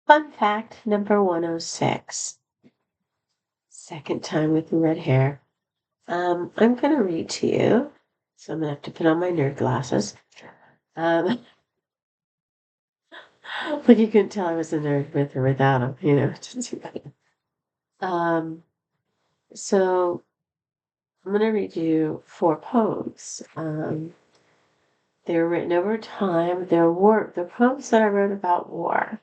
Fun fact number 106. Second time with the red hair. I'm going to read to you. So I'm going to have to put on my nerd glasses. Um, like you couldn't tell I was a nerd with or without them, It's too bad. So I'm going to read you 4 poems. They were written over time. They're poems that I wrote about war.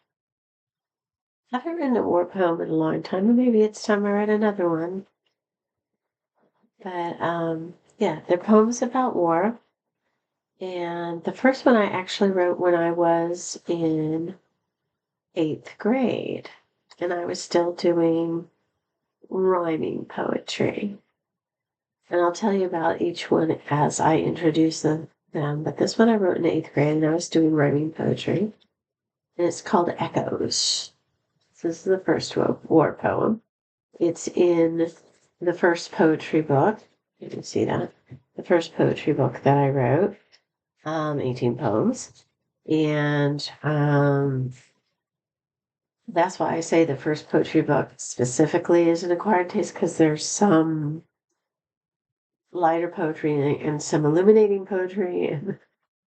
I haven't written a war poem in a long time, and maybe it's time I write another one. But yeah, they're poems about war. And the first one I actually wrote when I was in 8th grade, and I was still doing rhyming poetry. And I'll tell you about each one as I introduce them. But this one I wrote in 8th grade, and I was doing rhyming poetry. And it's called Echoes. This is the first war poem. It's in the first poetry book. You can see that. The first poetry book that I wrote, 18 poems. And that's why I say the first poetry book specifically is an acquired taste, because there's some lighter poetry and some illuminating poetry and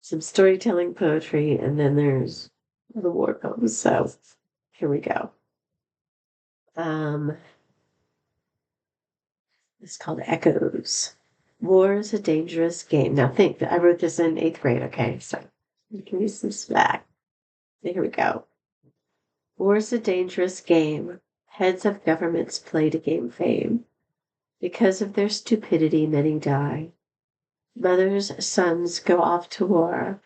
some storytelling poetry, and then there's the war poems. So here we go. It's called Echoes. War is a dangerous game. Now think, I wrote this in 8th grade, okay? So give me some slack. Here we go. War is a dangerous game. Heads of governments play to gain fame. Because of their stupidity, many die. Mothers' sons go off to war.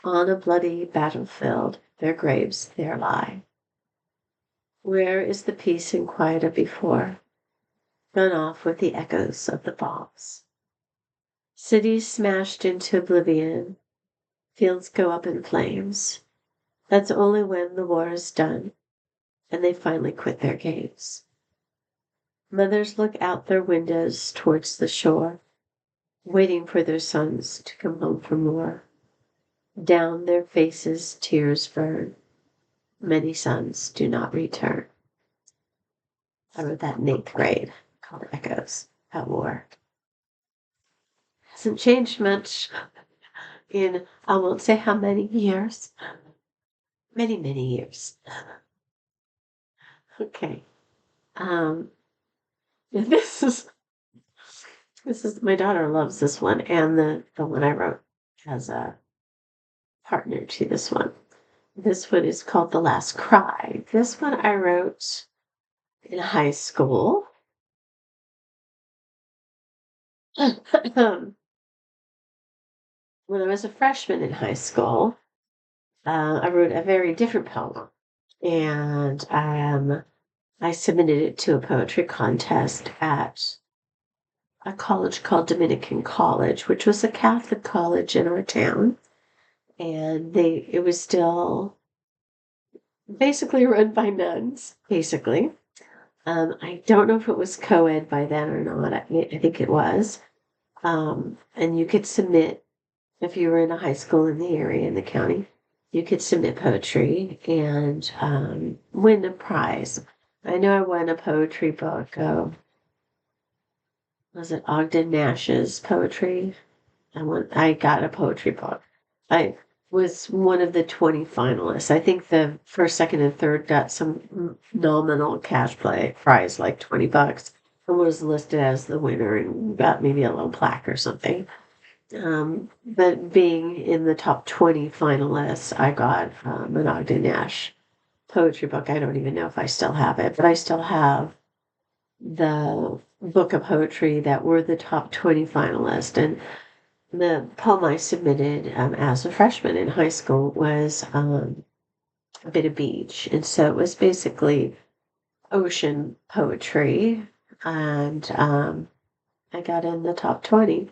On a bloody battlefield, their graves there lie. Where is the peace and quiet of before? Run off with the echoes of the bombs. Cities smashed into oblivion. Fields go up in flames. That's only when the war is done and they finally quit their games. Mothers look out their windows towards the shore, waiting for their sons to come home from war. Down their faces tears burn. Many sons do not return. I wrote that in 8th grade, called Echoes at War. Hasn't changed much in, I won't say how many years. Many, many years. Okay. This is my daughter loves this one, and the one I wrote has a partner to this one. This one is called The Last Cry. This one I wrote in high school. When I was a freshman in high school, I wrote a very different poem, and I submitted it to a poetry contest at a college called Dominican College, which was a Catholic college in our town, and it was still basically run by nuns, basically. I don't know if it was co-ed by then or not. I think it was. And you could submit, if you were in a high school in the area, in the county, you could submit poetry and win a prize. I know I won a poetry book. Was it Ogden Nash's poetry? I got a poetry book. I was one of the 20 finalists. I think the first, second, and third got some nominal cash prize, like $20, and was listed as the winner and got maybe a little plaque or something. But being in the top 20 finalists, I got an Ogden Nash poetry book. I don't even know if I still have it, but I still have the book of poetry that were the top 20 finalists. And the poem I submitted as a freshman in high school was a bit of beach. And so it was basically ocean poetry. And I got in the top 20.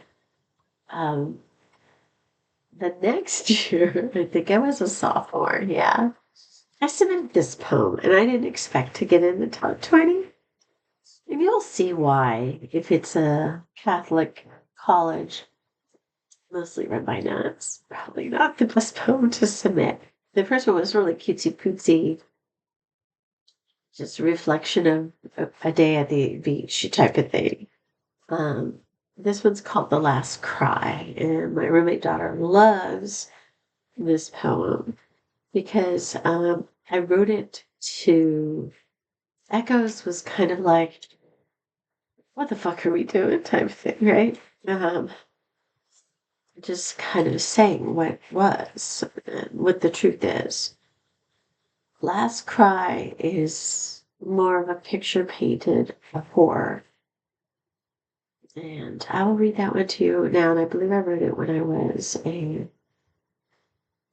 The next year, I think I was a sophomore, yeah. I submitted this poem, and I didn't expect to get in the top 20. And you'll see why, if it's a Catholic college, mostly run by nuns, probably not the best poem to submit. The first one was really cutesy-pootsy, just a reflection of a day at the beach type of thing. Um, this one's called The Last Cry, and my roommate daughter loves this poem because I wrote it to Echoes was kind of like, what the fuck are we doing type of thing, right? Um, just kind of saying what was and what the truth is. Last Cry is more of a picture painted of horror. And I will read that one to you now, and I believe I wrote it when I was a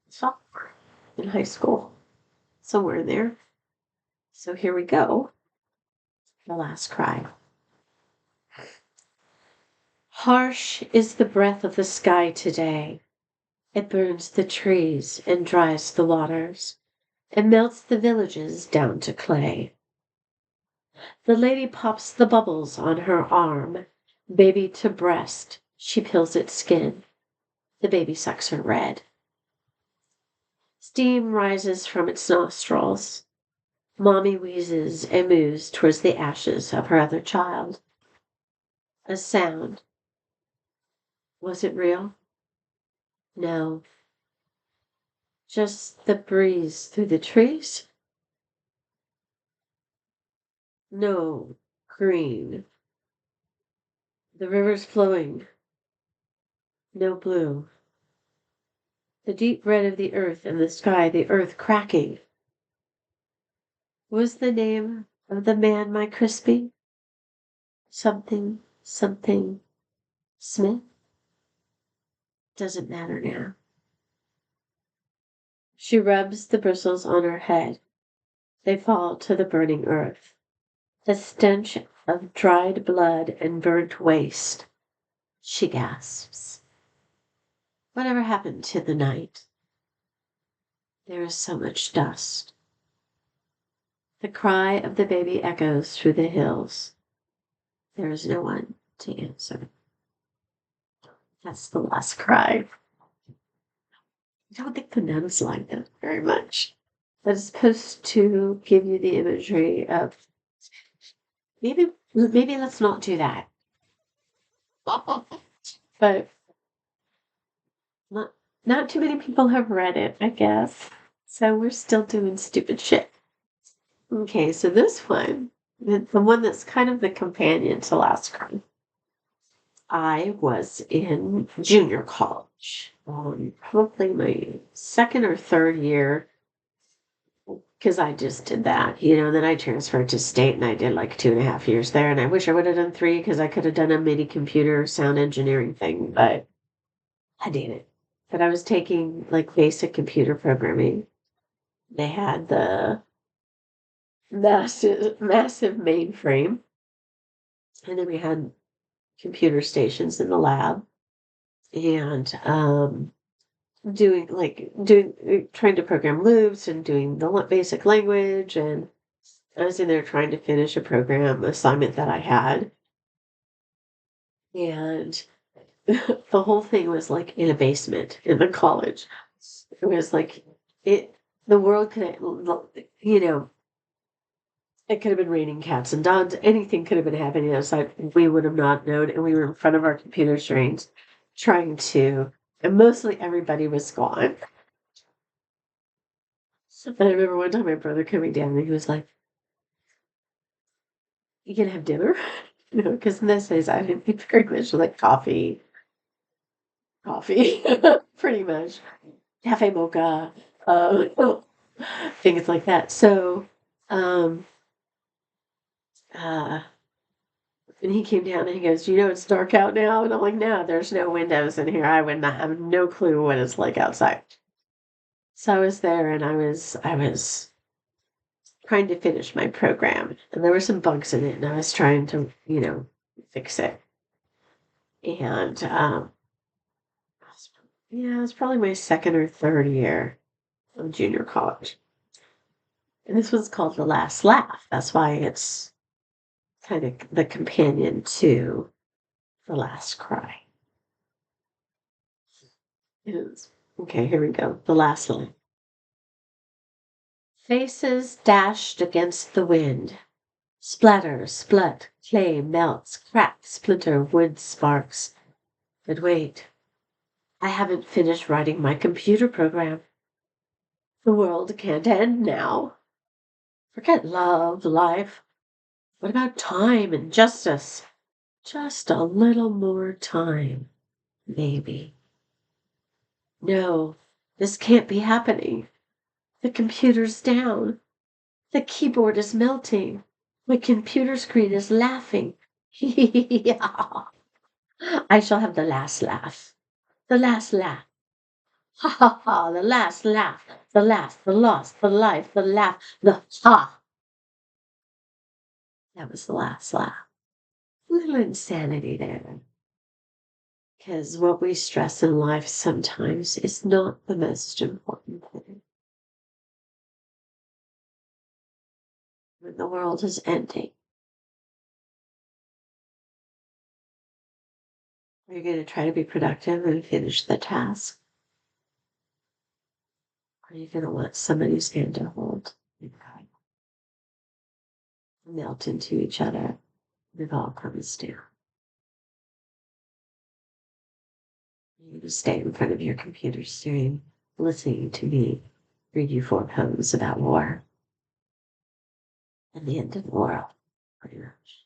sophomore in high school, somewhere in there. So here we go. The Last Cry. Harsh is the breath of the sky today. It burns the trees and dries the waters, and melts the villages down to clay. The lady pops the bubbles on her arm. Baby to breast, she peels its skin. The baby sucks her red. Steam rises from its nostrils. Mommy wheezes and moves towards the ashes of her other child. A sound. Was it real? No. Just the breeze through the trees? No. Green. The river's flowing. No blue. The deep red of the earth and the sky, the earth cracking. Was the name of the man my Crispy? Something, something, Smith? Doesn't matter now. She rubs the bristles on her head. They fall to the burning earth. The stench of dried blood and burnt waste. She gasps. Whatever happened to the night? There is so much dust. The cry of the baby echoes through the hills. There is no one to answer. That's the last cry. I don't think the nuns like that very much. That is supposed to give you the imagery of maybe let's not do that. But not too many people have read it, I guess. So we're still doing stupid shit. Okay, so this one, the one that's kind of the companion to Last Cry. I was in junior college, probably my second or third year, because I just did that, and then I transferred to state and I did like 2.5 years there. And I wish I would have done 3 because I could have done a MIDI computer sound engineering thing, but I didn't. But I was taking like basic computer programming. They had the massive mainframe, and then we had computer stations in the lab, and trying to program loops and doing the basic language. And I was in there trying to finish a program assignment that I had, and the whole thing was like in a basement in the college. It was like the world could, it could have been raining cats and dogs. Anything could have been happening outside. We would have not known. And we were in front of our computer screens and mostly everybody was gone. And I remember one time my brother coming down and he was like, "You gonna have dinner?" Because in those days I didn't eat very much, like coffee, pretty much. Cafe mocha, things like that. So, um, uh, and he came down and he goes, it's dark out now? And I'm like, no, there's no windows in here. I would not have no clue what it's like outside. So I was there and I was trying to finish my program and there were some bugs in it and I was trying to, fix it. And, yeah, it was probably my second or third year of junior college. And this one's called The Last Laugh. That's why it's kind of the companion to The Last Cry. It is. Okay, here we go. The last line. Faces dashed against the wind. Splatter, splut, clay melts, crack, splinter, wood sparks. But wait, I haven't finished writing my computer program. The world can't end now. Forget love, life. What about time and justice? Just a little more time, maybe. No, this can't be happening. The computer's down. The keyboard is melting. My computer screen is laughing. Yeah. I shall have the last laugh. The last laugh. Ha ha ha, the last laugh. The last, the lost, the life, the laugh, the ha. That was the last laugh. A little insanity there. Because what we stress in life sometimes is not the most important thing. When the world is ending, are you going to try to be productive and finish the task? Or are you going to want somebody's hand to hold and guide, melt into each other, and it all comes down? You to stay in front of your computer screen, listening to me read you 4 poems about war and the end of the world, pretty much.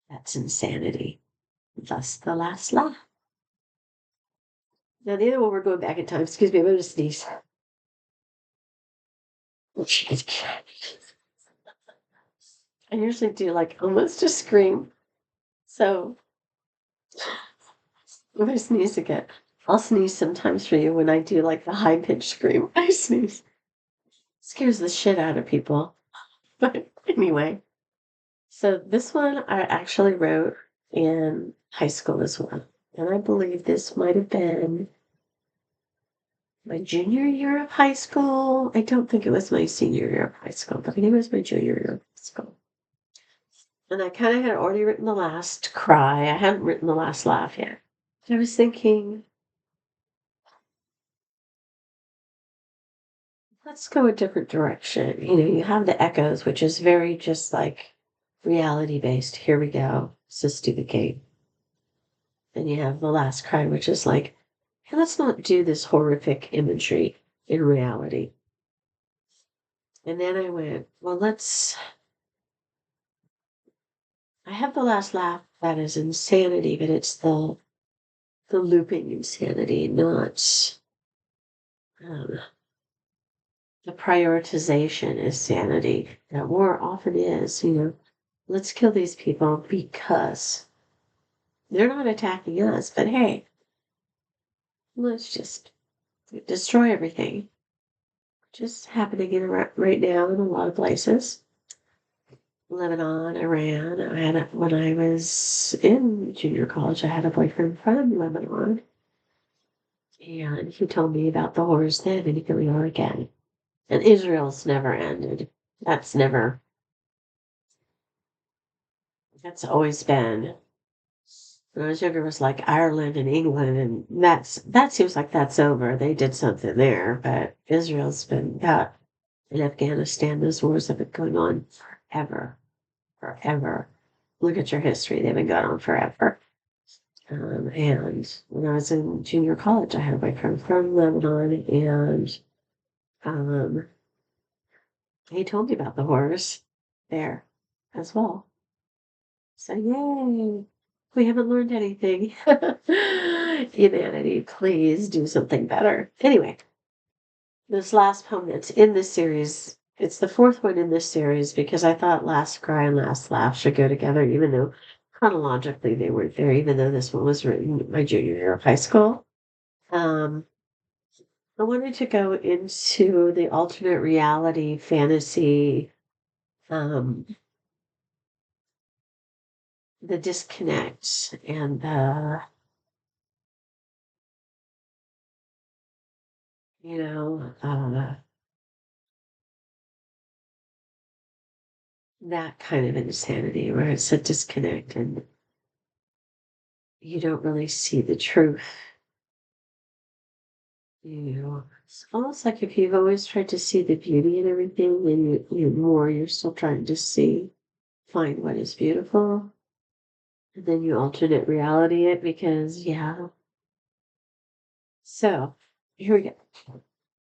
That's insanity. Thus the last laugh. Now the other one, we're going back in time. Excuse me, I'm going to sneeze. I usually do like almost a scream. So if I sneeze again, I'll sneeze sometimes for you when I do like the high pitched scream. I sneeze. Scares the shit out of people. But anyway, so this one I actually wrote in high school as well. And I believe this might have been my junior year of high school. I don't think it was my senior year of high school, but I think it was my junior year of high school. And I kind of had already written the last cry. I hadn't written the last laugh yet. I was thinking, let's go a different direction. You know, you have the echoes, which is very just like reality based. Here we go. Let's do the gate. Then you have the last cry, which is like, hey, let's not do this horrific imagery in reality. And then I went, well, I have the last laugh that is insanity, but it's the looping insanity, not the prioritization is sanity. That war often is, you know, let's kill these people because they're not attacking us, but hey, let's just destroy everything. Just happening right now in a lot of places. Lebanon, Iran. When I was in junior college, I had a boyfriend from Lebanon. And he told me about the horrors then, and here we are again. And Israel's never ended. That's always been. When I was younger, it was like Ireland and England, and that seems like that's over. They did something there, but Israel's been that. In Afghanistan, those wars have been going on forever, forever. Look at your history; they've been going on forever. And when I was in junior college, I had a boyfriend from Lebanon, and um, he told me about the horrors there as well. So yay! We haven't learned anything. Humanity, please do something better. Anyway, this last poem that's in this series, it's the fourth one in this series because I thought Last Cry and Last Laugh should go together, even though chronologically they weren't there, even though this one was written my junior year of high school. I wanted to go into the alternate reality fantasy, um, the disconnect and you know, that kind of insanity where it's a disconnect and you don't really see the truth It's almost like if you've always tried to see the beauty in everything, and you're still trying to find what is beautiful, and then you alternate reality it because, yeah. So here we go.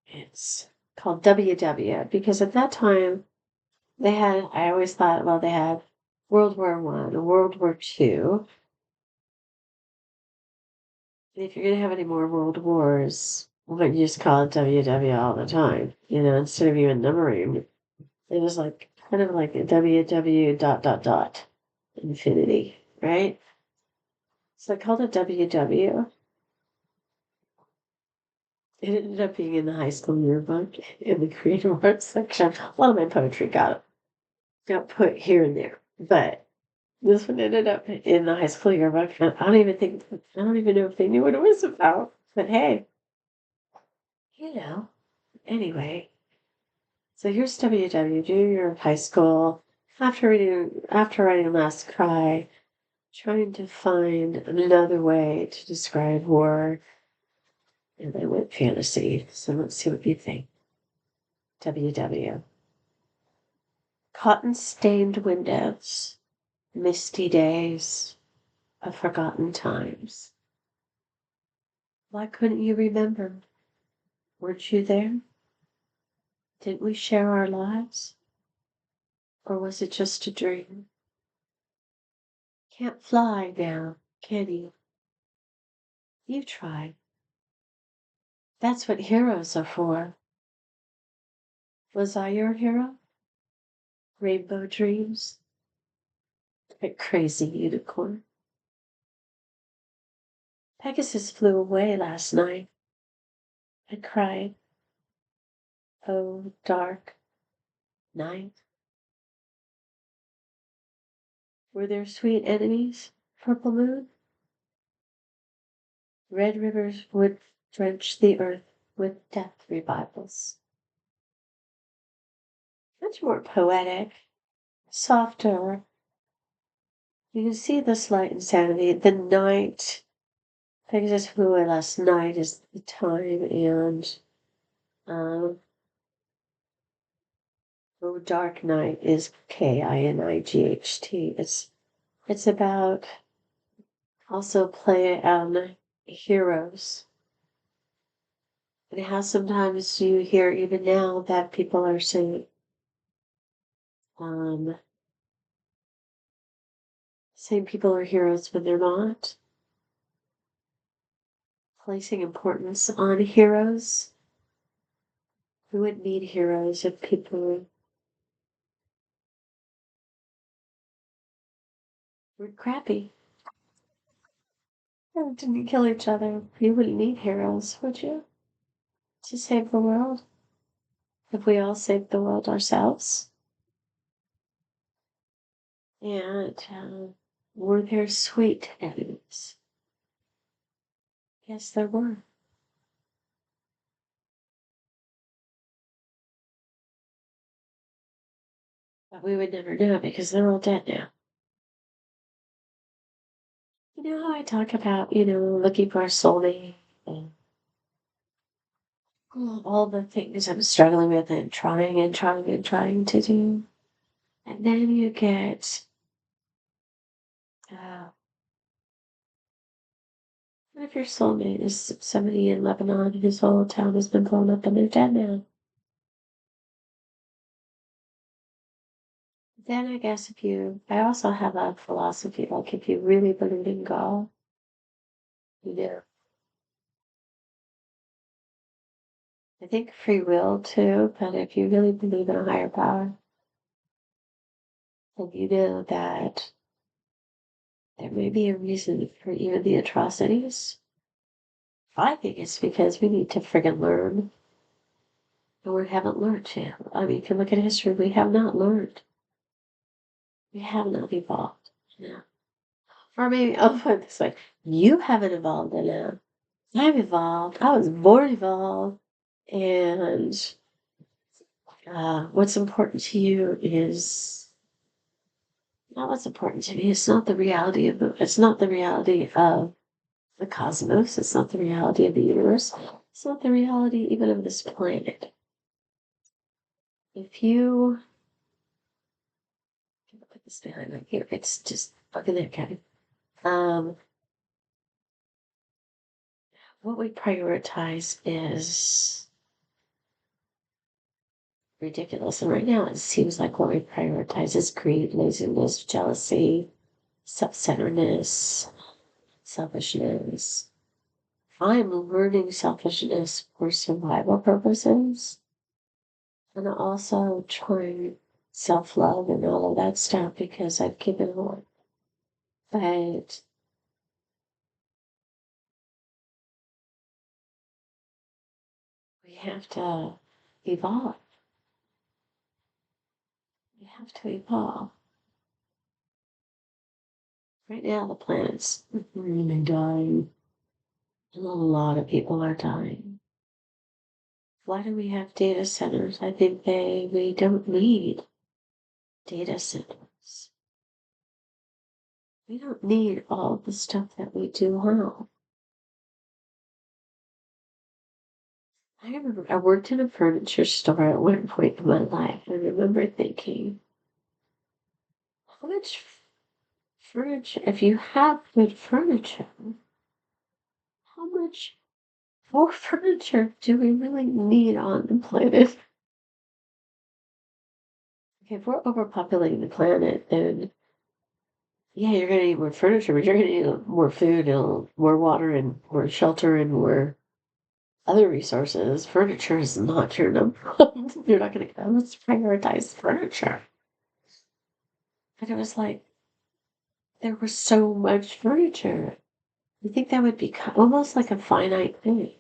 It's called WW because at that time I always thought, well, they had World War One, World War Two. And if you're going to have any more world wars, why don't you just call it WW all the time? Instead of even numbering, it was like kind of like a WW dot dot dot infinity, right? So I called it WW. It ended up being in the high school yearbook in the creative arts section. A lot of my poetry got put here and there, but this one ended up in the high school yearbook. And I don't even know if they knew what it was about. But hey, anyway. So here's WW, junior year of high school. After writing Last Cry, trying to find another way to describe war, and I went fantasy. So let's see what you think. WW. Cotton-stained windows, misty days of forgotten times. Why couldn't you remember? Weren't you there? Didn't we share our lives? Or was it just a dream? Can't fly now, can you? You tried. That's what heroes are for. Was I your hero? Rainbow dreams? A crazy unicorn. Pegasus flew away last night. I cried. Oh, dark night. Were there sweet enemies? Purple moon? Red rivers would drench the earth with death revivals. Much more poetic, softer. You can see this light insanity. The night, Pegasus flew away last night is the time, and oh, Dark Night is Kinight. It's about also play on heroes. And how sometimes you hear even now that people are saying, um, saying people are heroes when they're not. Placing importance on heroes. We wouldn't need heroes if people were crappy and didn't kill each other. You wouldn't need heroes, would you? To save the world? If we all saved the world ourselves? And were there sweet enemies? Yes, there were. But we would never know because they're all dead now. You know how I talk about, looking for a soulmate and all the things I'm struggling with and trying and trying and trying to do. And then you get, what if your soulmate is somebody in Lebanon whose whole town has been blown up and they're dead now? Then I guess I also have a philosophy, like if you really believe in God, you know, I think free will too, but if you really believe in a higher power, then you know that there may be a reason for even the atrocities. I think it's because we need to friggin' learn, and we haven't learned yet. I mean, if you look at history, we have not learned. We have not evolved. Yeah. Or maybe I'll put it this way: you haven't evolved enough. I've evolved. I was born evolved, and what's important to you is not what's important to me. It's not the reality of it's not the reality of the cosmos. It's not the reality of the universe. It's not the reality even of this planet. If you put this behind right here, it's just fucking there, Kevin. What we prioritize is ridiculous. And right now it seems like what we prioritize is greed, laziness, jealousy, self-centeredness, selfishness. I'm learning selfishness for survival purposes and also trying self-love and all of that stuff because I've given a lot. But we have to evolve. We have to evolve. Right now, the planet's really dying, and a lot of people are dying. Why do we have data centers? I think we don't need data centers. We don't need all the stuff that we do now. I remember I worked in a furniture store at one point in my life. I remember thinking, how much furniture, if you have good furniture, how much more furniture do we really need on the planet? Okay, if we're overpopulating the planet, then yeah, you're going to need more furniture, but you're going to need more food and more water and more shelter and more other resources. Furniture is not your number one. You're not going to go, let's prioritize furniture. But it was like, there was so much furniture. I think that would be almost like a finite thing.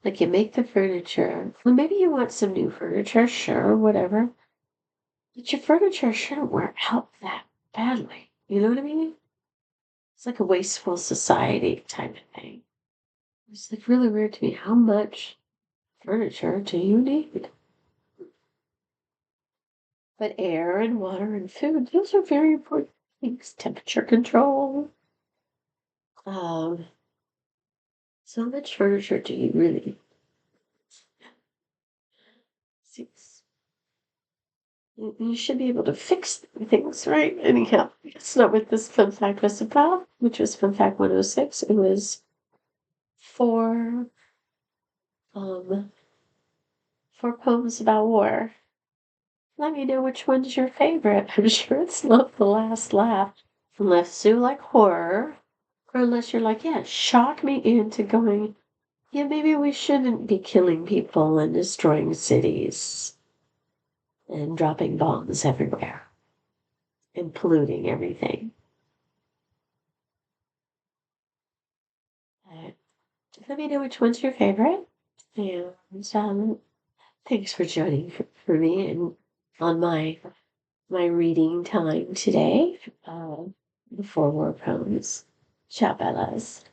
Like you make the furniture, well, maybe you want some new furniture, sure, whatever. But your furniture shouldn't wear out that badly. You know what I mean? It's like a wasteful society type of thing. It's like really weird to me. How much furniture do you need? But air and water and food, those are very important things. Temperature control. Um, so much furniture do you really need? You should be able to fix things, right? Anyhow, that's not what this fun fact was about, which was fun fact 106. It was four, um, four poems about war. Let me know which one's your favorite. I'm sure it's not The Last Laugh, unless you like horror, or unless you're like, yeah, shock me into going, yeah, maybe we shouldn't be killing people and destroying cities and dropping bombs everywhere and polluting everything. Let me know which one's your favorite. And thanks for joining for me and on my reading time today. The Four War Poems. Ciao, Bellas.